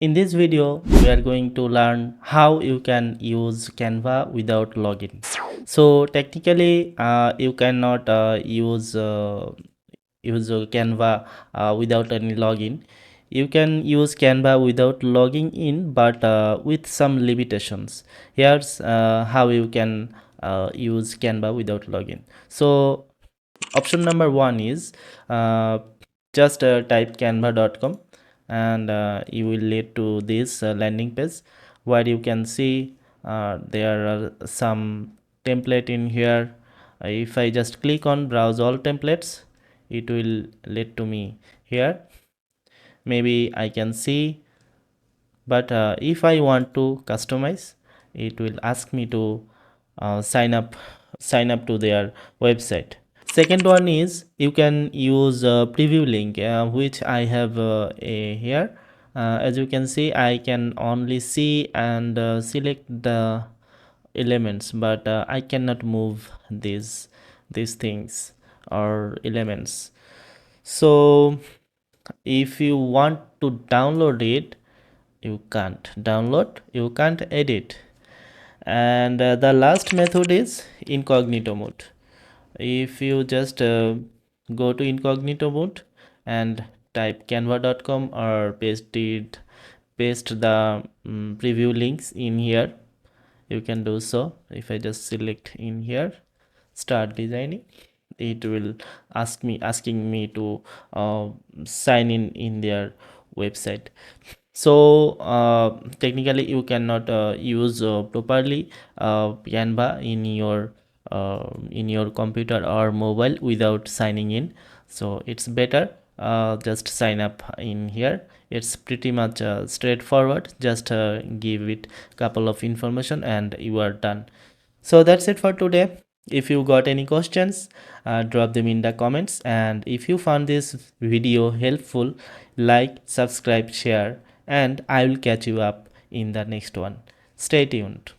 In this video, we are going to learn how you can use Canva without login. So technically, you cannot use Canva without any login. You can use Canva without logging in, but with some limitations. Here's how you can use Canva without login. So option number one is just type canva.com, and you will lead to this landing page where you can see there are some template in here. If I just click on browse all templates, it will lead to me here. Maybe I can see, but if I want to customize, it will ask me to sign up to their website. Second one is you can use a preview link, which I have here. As you can see, I can only see and select the elements, but I cannot move these things or elements. So if you want to download it, you can't download, you can't edit. And the last method is incognito mode. If you just go to incognito mode and type canva.com or paste the preview links in here, you can do so. If I just select in here, start designing, it will asking me to sign in their website. So technically you cannot use properly Canva in your computer or mobile without signing in. So it's better just sign up in here. It's pretty much straightforward. Just give it couple of information and you are done. So that's it for today. If you got any questions, drop them in the comments, and if you found this video helpful, like, subscribe, share, and I will catch you up in the next one. Stay tuned.